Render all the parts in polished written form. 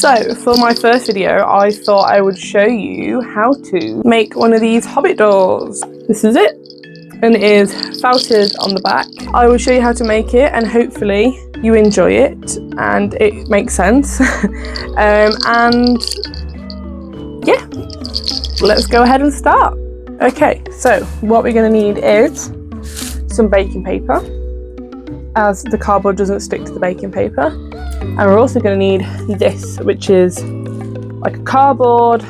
So for my first video, I thought I would show you how to make one of these Hobbit doors. This is it, and it is felted on the back. I will show you how to make it, and hopefully you enjoy it and it makes sense. And yeah, let's go ahead and start. Okay, so what we're going to need is some baking paper, as the cardboard doesn't stick to the baking paper. And we're also going to need this, which is like a cardboard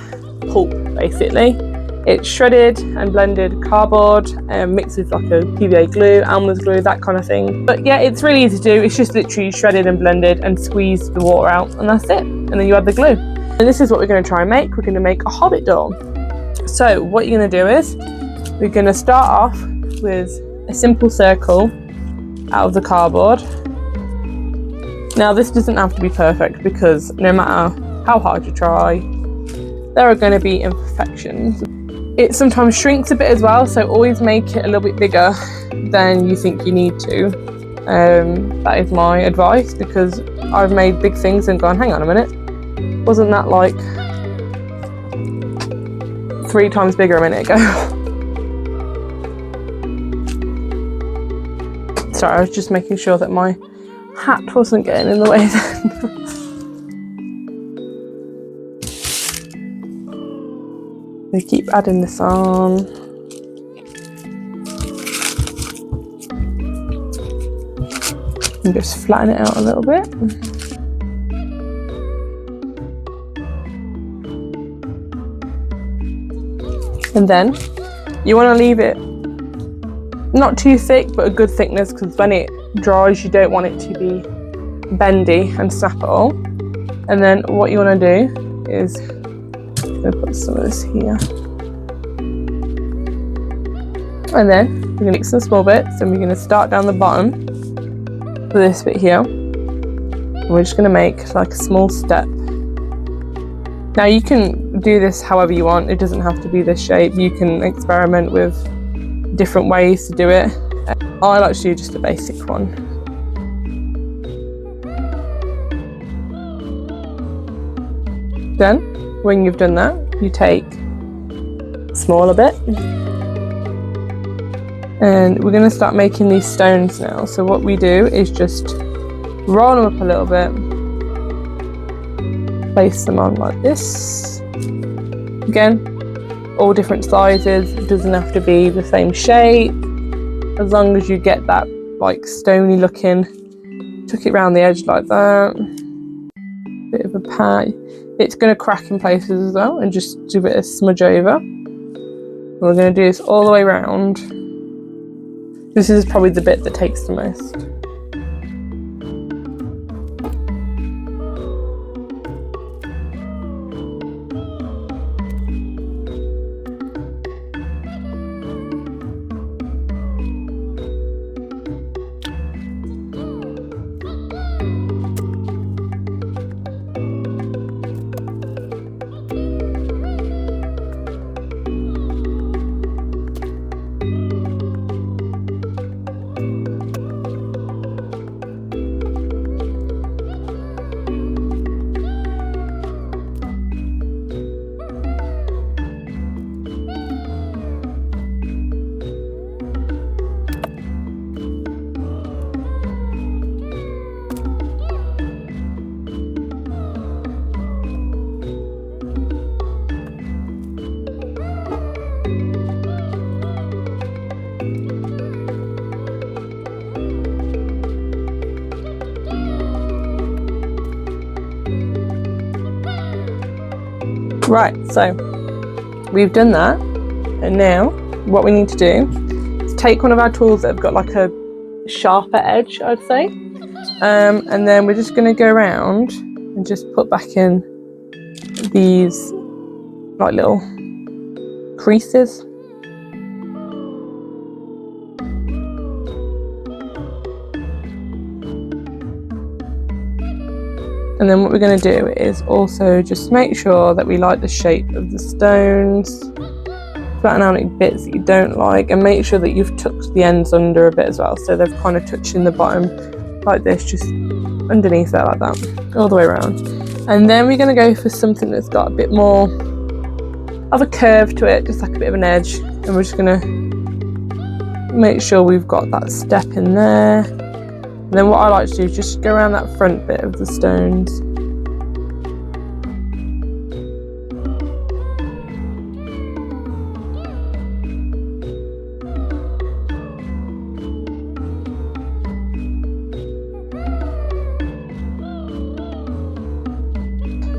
pulp, basically. It's shredded and blended cardboard mixed with like a PVA glue, Elmer's glue, that kind of thing. But yeah, it's really easy to do. It's just literally shredded and blended and squeeze the water out, and that's it. And then you add the glue. And this is what we're going to try and make. We're going to make a Hobbit door. So what you're going to do is we're going to start off with a simple circle out of the cardboard. Now this doesn't have to be perfect, because no matter how hard you try, there are going to be imperfections. It sometimes shrinks a bit as well, so always make it a little bit bigger than you think you need to. That is my advice, because I've made big things and gone, hang on a minute, wasn't that like 3 times bigger a minute ago? Sorry, I was just making sure that my hat wasn't getting in the way then. They keep adding this on. And just flatten it out a little bit. And then you want to leave it not too thick, but a good thickness, because when it dries you don't want it to be bendy and snap it all. And then what you want to do is, I'm going to put some of this here, and then we're going to make some small bits, and we're going to start down the bottom for this bit here, and we're just going to make like a small step. Now you can do this however you want, it doesn't have to be this shape. You can experiment with different ways to do it. I like to do just a basic one. Then, when you've done that, you take a smaller bit, and we're going to start making these stones now. So what we do is just roll them up a little bit, place them on like this. Again, all different sizes, it doesn't have to be the same shape, as long as you get that like stony looking. Tuck it around the edge like that, bit of a pat. It's going to crack in places as well, and just do a bit of smudge over. And we're going to do this all the way around. This is probably the bit that takes the most. Right, so we've done that, and now what we need to do is take one of our tools that have got like a sharper edge, I'd say, and then we're just going to go around and just put back in these like little creases. And then what we're going to do is also just make sure that we like the shape of the stones, flatten out any bits that you don't like, and make sure that you've tucked the ends under a bit as well, so they've kind of touching the bottom like this, just underneath there like that, all the way around. And then we're going to go for something that's got a bit more of a curve to it, just like a bit of an edge. And we're just going to make sure we've got that step in there. And then what I like to do is just go around that front bit of the stones.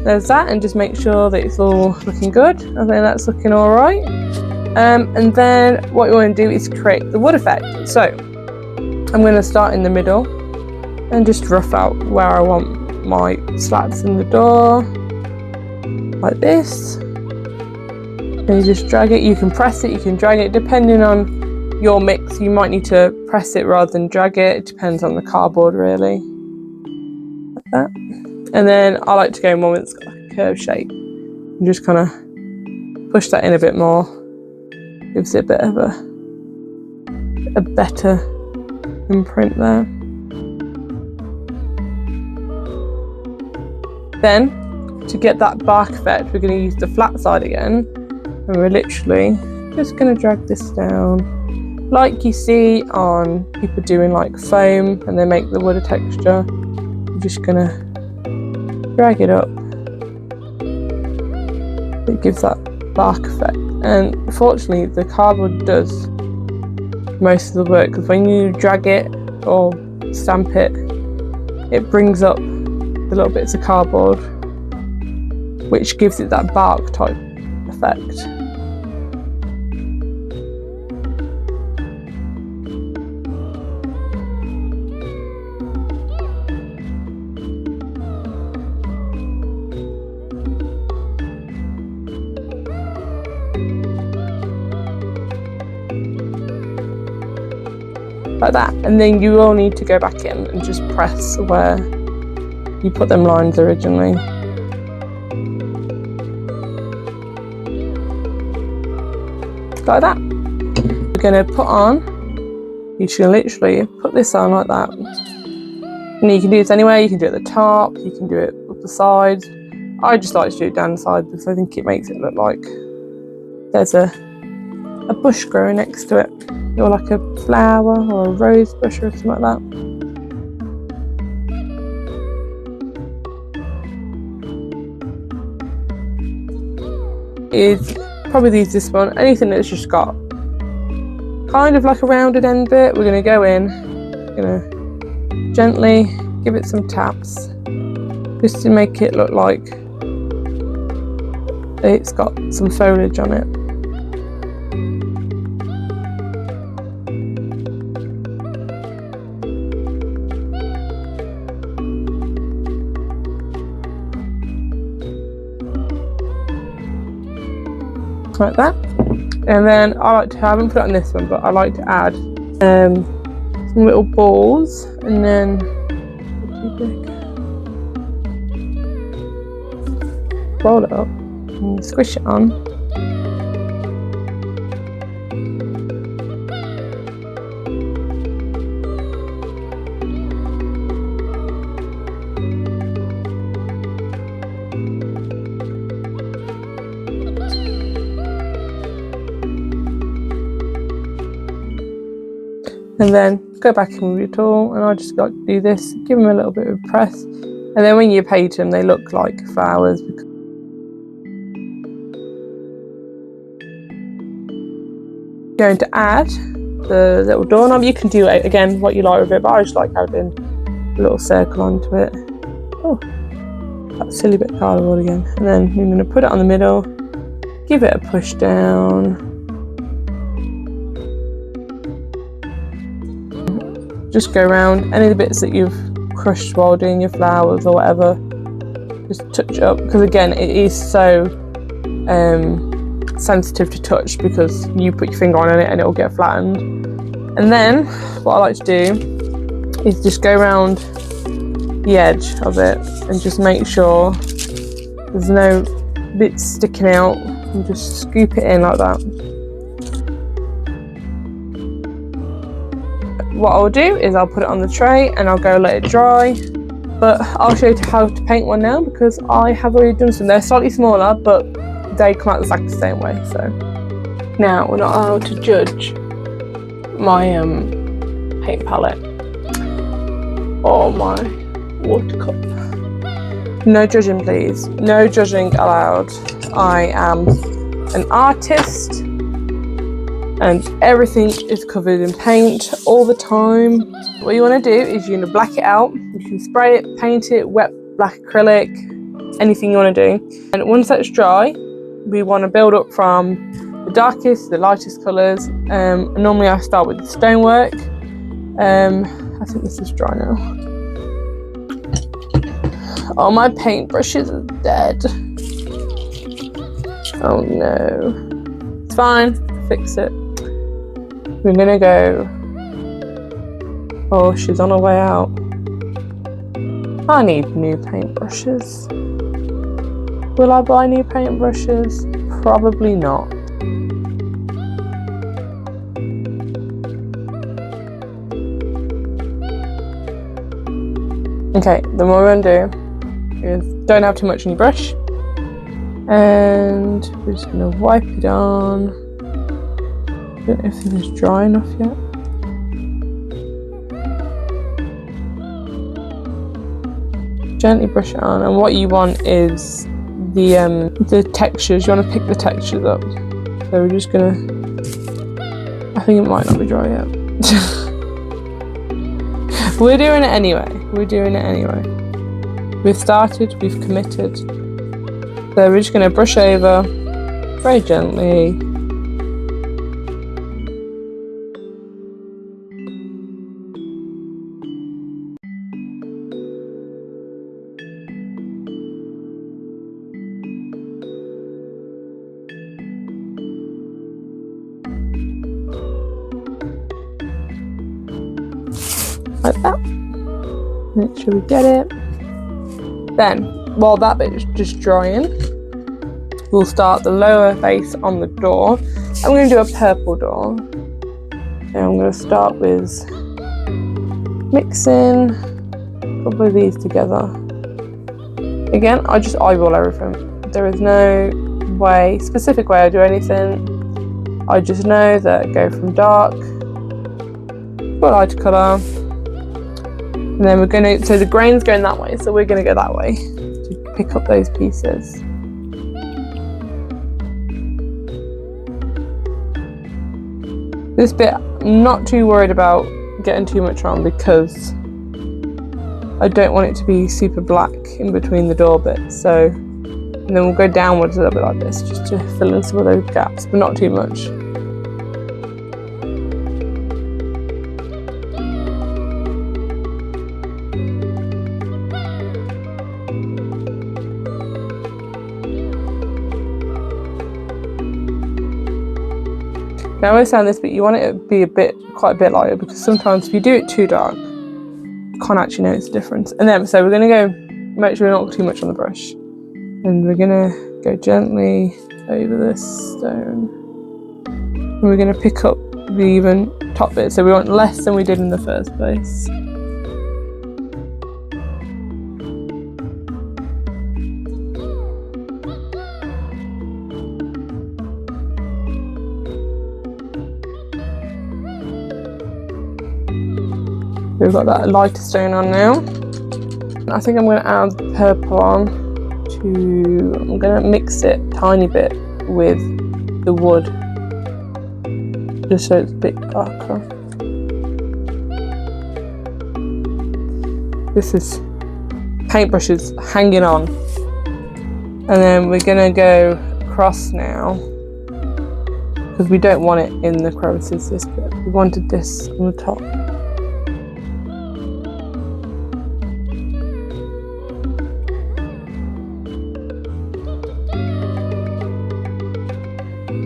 There's that, and just make sure that it's all looking good. I think that's looking all right. And then what you want to do is create the wood effect. So I'm going to start in the middle and just rough out where I want my slats in the door, like this. And you just drag it. You can press it, you can drag it, depending on your mix. You might need to press it rather than drag it. It depends on the cardboard, really. Like that. And then I like to go one that's got like a curved shape and just kind of push that in a bit more. Gives it a bit of a better imprint there. Then, to get that bark effect, we're going to use the flat side again. And we're literally just going to drag this down. Like you see on people doing like foam and they make the wood a texture. I'm just going to drag it up. It gives that bark effect, and fortunately the cardboard does most of the work, because when you drag it or stamp it, it brings up the little bits of cardboard, which gives it that bark type effect. Like that, and then you will need to go back in and just press where you put them lines originally. Like that. We're going to put on, you should literally put this on like that. And you can do this anywhere. You can do it at the top, you can do it up the sides. I just like to do it down the side because I think it makes it look like there's a bush growing next to it, or like a flower or a rose bush or something like that. Is probably use this one. Anything that's just got kind of like a rounded end bit, we're going to go in, going to gently give it some taps just to make it look like it's got some foliage on it. Like that. And then I haven't put it on this one, but I like to add some little balls, and then roll it up and squish it on. And then go back in with your tool, and I just like to do this, give them a little bit of a press, and then when you paint them they look like flowers. Going to add the little doorknob. You can do it again what you like with it, but I just like adding a little circle onto it. Oh, that silly bit of cardboard again. And then I'm going to put it on the middle, give it a push down. Just go around any of the bits that you've crushed while doing your flowers or whatever. Just touch it up, because again it is so sensitive to touch, because you put your finger on it and it will get flattened. And then what I like to do is just go around the edge of it and just make sure there's no bits sticking out, and just scoop it in like that. What I'll do is I'll put it on the tray and I'll go let it dry. But I'll show you how to paint one now because I have already done some. They're slightly smaller, but they come out exactly the same way. So now we're not allowed to judge my paint palette or my water cup. No judging, please. No judging allowed. I am an artist and everything is covered in paint all the time. What you want to do is you're going to black it out. You can spray it, paint it, wet black acrylic, anything you want to do. And once that's dry, we want to build up from the darkest to the lightest colours. Normally I start with the stonework. I think this is dry now. Oh, my paintbrushes are dead. Oh no. It's fine, fix it. We're gonna go. Oh, she's on her way out. I need new paintbrushes. Will I buy new paintbrushes? Probably not. Okay, then what we're gonna do is don't have too much in your brush. And we're just gonna wipe it on. I don't know if this is dry enough yet. Gently brush it on, and what you want is the textures. You want to pick the textures up. So we're just gonna. I think it might not be dry yet. We're doing it anyway. We're doing it anyway. We've started. We've committed. So we're just gonna brush over very gently. Like that. Make sure we get it. Then, while that bit is just drying, we'll start the lower base on the door. I'm going to do a purple door. And I'm going to start with mixing a couple of these together. Again, I just eyeball everything. There is no specific way I do anything. I just know that go from dark to a lighter colour. And then we're going to, so the grain's going that way, so we're going to go that way to pick up those pieces. This bit, I'm not too worried about getting too much on because I don't want it to be super black in between the door bits. So, and then we'll go downwards a little bit like this just to fill in some of those gaps, but not too much. Now I understand this, but you want it to be quite a bit lighter because sometimes if you do it too dark, you can't actually notice the difference. And then, so we're going to go, make sure we don't go too much on the brush. And we're going to go gently over this stone. And we're going to pick up the even top bit, so we want less than we did in the first place. We've got that lighter stone on now. I think I'm going to add the purple on I'm going to mix it a tiny bit with the wood, just so it's a bit darker. This is paintbrushes hanging on. And then we're going to go across now, because we don't want it in the crevices, this bit. We wanted this on the top.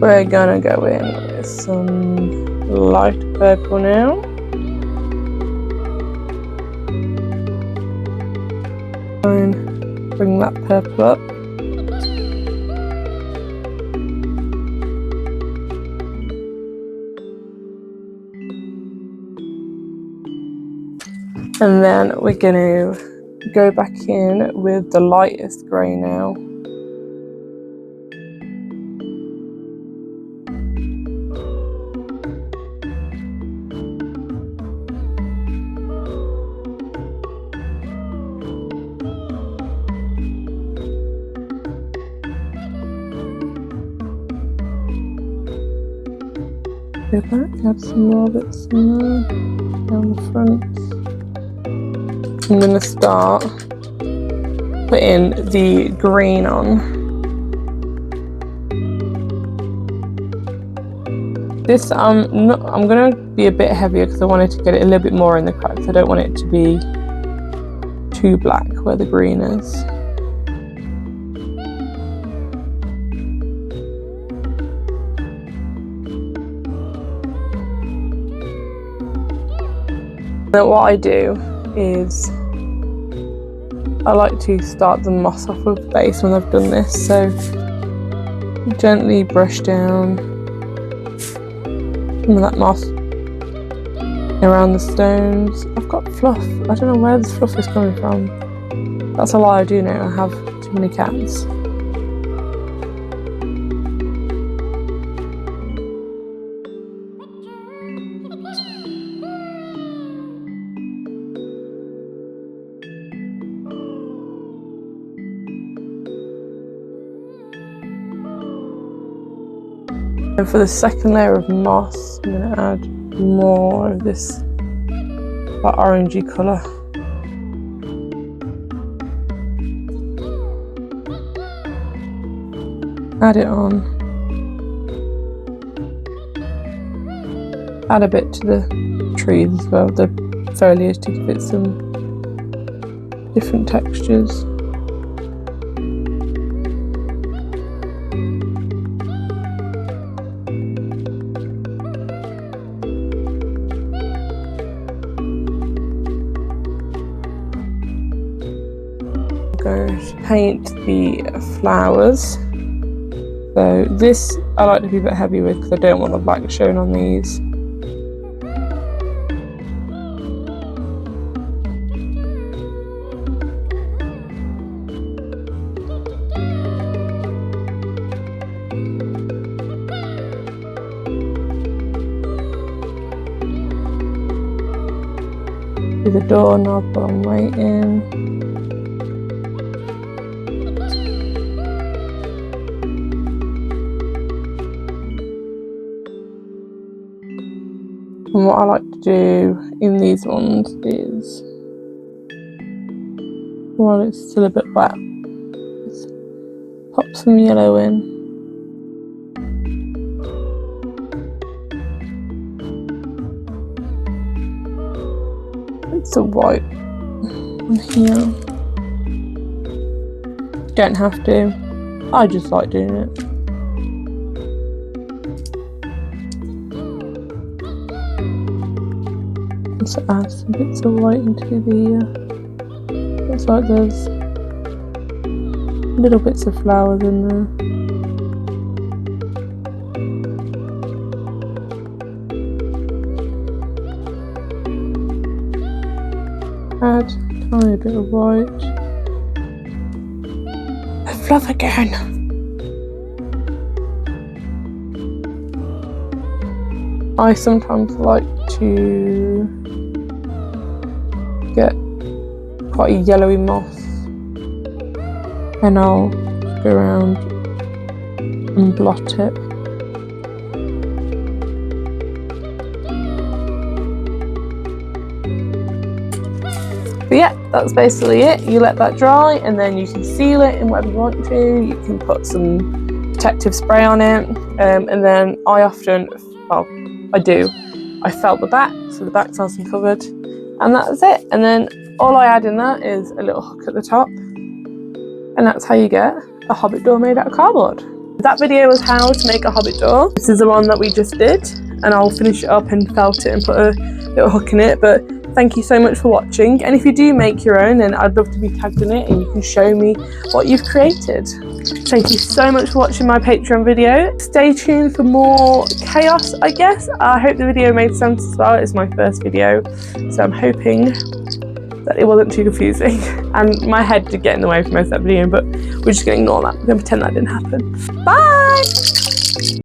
We're gonna go in with some light purple now. And bring that purple up. And then we're gonna go back in with the lightest grey now. Go back, add some more bits in there, down the front. I'm going to start putting the green on. This I'm going to be a bit heavier because I wanted to get it a little bit more in the cracks. I don't want it to be too black where the green is. Then what I do is I like to start the moss off of the base when I've done this, so gently brush down some of that moss around the stones. I've got fluff. I don't know where this fluff is coming from. That's a lie, I do know. I have too many cats. And for the second layer of moss, I'm going to add more of this like orangey colour. Add it on. Add a bit to the trees as well, the foliage, to give it some different textures. Go to paint the flowers. So this I like to be a bit heavy with because I don't want the black shown on these. Do the doorknob while I'm waiting. And what I like to do in these ones is, while it's still a bit wet, just pop some yellow in. It's a white on here. Don't have to. I just like doing it. So add some bits of white into the, looks like there's little bits of flowers in there. Add a tiny bit of white. A fluff again! I sometimes like to get quite a yellowy moss, and I'll go around and blot it. But yeah, that's basically it. You let that dry and then you can seal it in whatever you want to. You can put some protective spray on it, and then I often, well, I felt the back, so the back's nice and covered, and that's it. And then all I add in that is a little hook at the top, and that's how you get a Hobbit door made out of cardboard. That video was how to make a Hobbit door. This is the one that we just did, and I'll finish it up and felt it and put a little hook in it. But thank you so much for watching, and if you do make your own, then I'd love to be tagged in it and you can show me what you've created. Thank you so much for watching my Patreon video. Stay tuned for more chaos, I guess. I hope the video made sense as well. It's my first video, so I'm hoping that it wasn't too confusing. And my head did get in the way for most of that video, but we're just gonna ignore that. We're gonna pretend that didn't happen. Bye!